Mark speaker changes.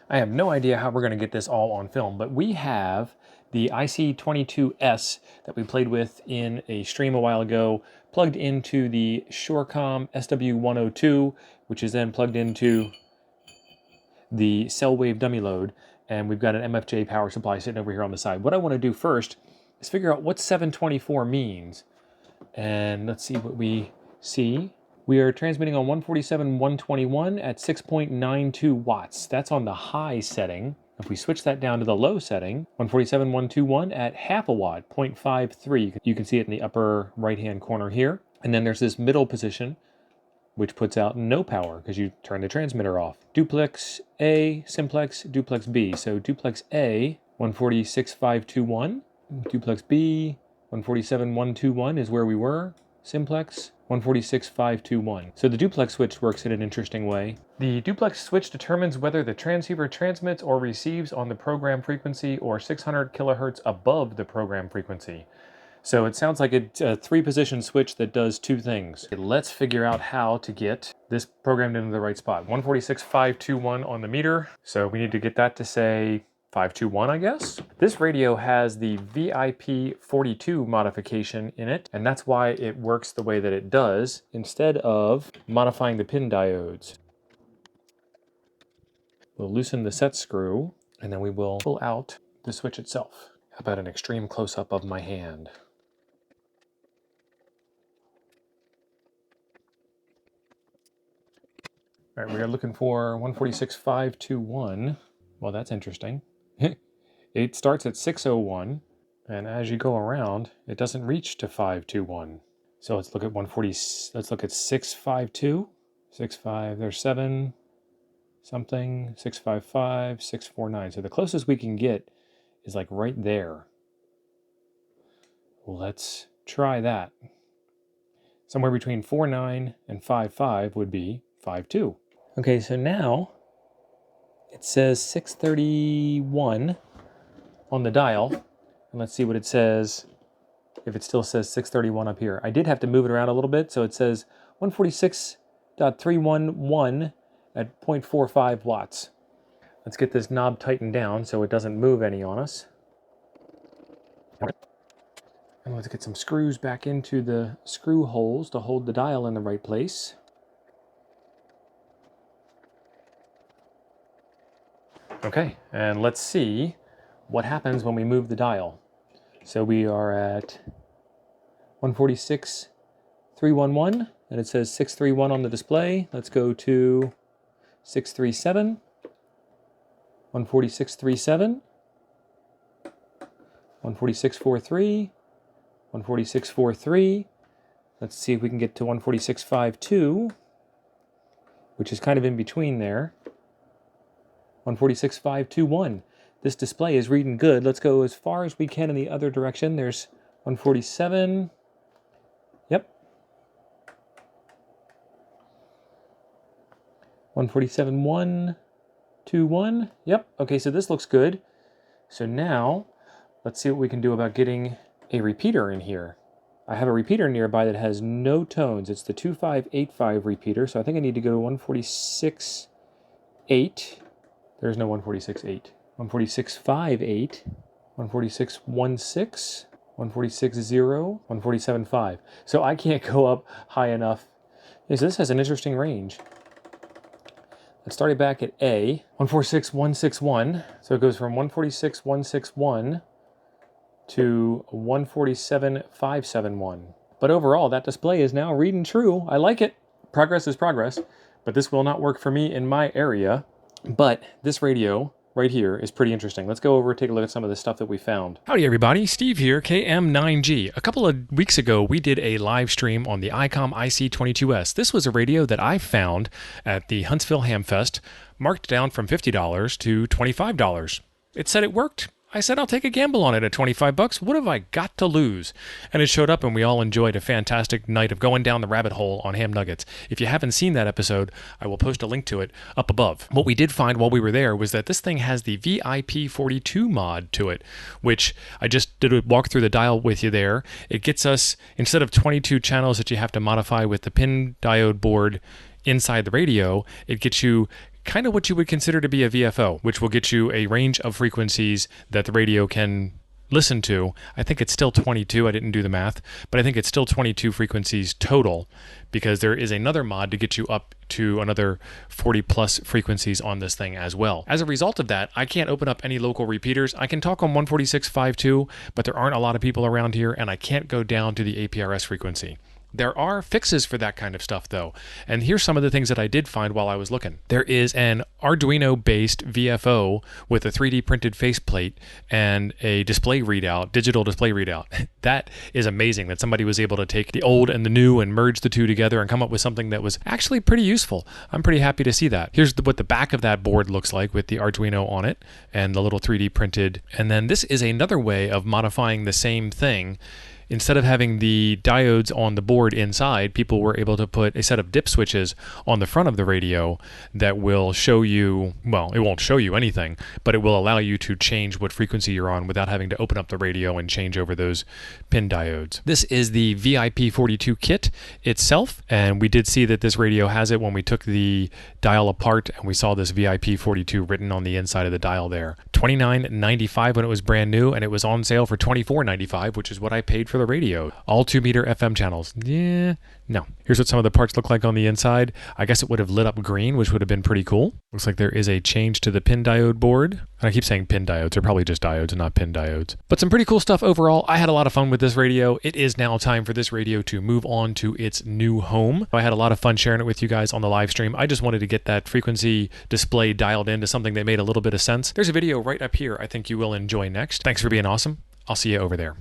Speaker 1: I have no idea how we're going to get this all on film, but we have the IC-22S that we played with in a stream a while ago, plugged into the Shorecom SW102, which is then plugged into the cell wave dummy load, and we've got an MFJ power supply sitting over here on the side. What I want to do first is figure out what 724 means. And let's see what we see. We are transmitting on 147.121 at 6.92 watts. That's on the high setting. If we switch that down to the low setting, 147.121 at half a watt, 0.53. You can see it in the upper right-hand corner here. And then there's this middle position, which puts out no power because you turn the transmitter off. Duplex A, simplex, duplex B. So duplex A, 146.521. Duplex B, 147.121 is where we were. Simplex, 146.521. So the duplex switch works in an interesting way. The duplex switch determines whether the transceiver transmits or receives on the program frequency or 600 kilohertz above the program frequency. So it sounds like it's a three-position switch that does two things. Let's figure out how to get this programmed into the right spot. 146.521 on the meter. So we need to get that to say 521, I guess. This radio has the VIP42 modification in it, and that's why it works the way that it does, instead of modifying the pin diodes. We'll loosen the set screw, and then we will pull out the switch itself. How about an extreme close-up of my hand? All right, we are looking for 146.521. Well, that's interesting. It starts at 601, and as you go around, it doesn't reach to 521. So let's look at 140. Let's look at 652, 65. There's 7 something, 655, 649. So the closest we can get is like right there. Let's try that. Somewhere between 49 and 55 would be 52. Okay, so now it says 631 on the dial, and let's see what it says, if it still says 631 up here. I did have to move it around a little bit, so it says 146.311 at 0.45 watts. Let's get this knob tightened down so it doesn't move any on us. And let's get some screws back into the screw holes to hold the dial in the right place. Okay, and let's see what happens when we move the dial. So we are at 146.311, and it says 631 on the display. Let's go to 637, 146.37, 146.43, 146.43. Let's see if we can get to 146.52, which is kind of in between there. 146.521. This display is reading good. Let's go as far as we can in the other direction. There's 147. Yep. 147.121. Yep. Okay, so this looks good. So now, let's see what we can do about getting a repeater in here. I have a repeater nearby that has no tones. It's the 2585 repeater, so I think I need to go to 146.8. There's no 146.8. 146.58, 146.16, 146.0, 147.5. So I can't go up high enough. Yeah, so this has an interesting range. Let's start it back at A, 146.161. So it goes from 146.161 to 147.571. But overall, that display is now reading true. I like it. Progress is progress. But this will not work for me in my area. But this radio right here is pretty interesting. Let's go over and take a look at some of the stuff that we found. Howdy everybody, Steve here, KM9G. A couple of weeks ago, we did a live stream on the ICOM IC-22S. This was a radio that I found at the Huntsville Hamfest, marked down from $50 to $25. It said it worked. I said, I'll take a gamble on it at 25 bucks. What have I got to lose? And it showed up, and we all enjoyed a fantastic night of going down the rabbit hole on ham nuggets. If you haven't seen that episode, I will post a link to it up above. What we did find while we were there was that this thing has the VIP42 mod to it, which I just did a walk through the dial with you there. It gets us, instead of 22 channels that you have to modify with the pin diode board inside the radio, it gets you kind of what you would consider to be a VFO, which will get you a range of frequencies that the radio can listen to. I think it's still 22. I didn't do the math, but I think it's still 22 frequencies total, because there is another mod to get you up to another 40 plus frequencies on this thing as well. As a result of that, I can't open up any local repeaters. I can talk on 146.52, but there aren't a lot of people around here, and I can't go down to the APRS frequency. There are fixes for that kind of stuff though, and here's some of the things that I did find while I was looking. There is an Arduino-based VFO with a 3D printed faceplate and a display readout, digital display readout. That is amazing that somebody was able to take the old and the new and merge the two together and come up with something that was actually pretty useful. I'm pretty happy to see that. Here's what the back of that board looks like with the Arduino on it and the little 3D printed. And then this is another way of modifying the same thing. Instead of having the diodes on the board inside, people were able to put a set of dip switches on the front of the radio that will show you, well, it won't show you anything, but it will allow you to change what frequency you're on without having to open up the radio and change over those pin diodes. This is the VIP42 kit itself, and we did see that this radio has it when we took the dial apart, and we saw this VIP42 written on the inside of the dial there. $29.95 when it was brand new, and it was on sale for $24.95, which is what I paid for the radio. All 2-meter FM channels. Yeah, no. Here's what some of the parts look like on the inside. I guess it would have lit up green, which would have been pretty cool. Looks like there is a change to the pin diode board. And I keep saying pin diodes. They're probably just diodes and not pin diodes. But some pretty cool stuff overall. I had a lot of fun with this radio. It is now time for this radio to move on to its new home. I had a lot of fun sharing it with you guys on the live stream. I just wanted to get that frequency display dialed into something that made a little bit of sense. There's a video right up here I think you will enjoy next. Thanks for being awesome. I'll see you over there.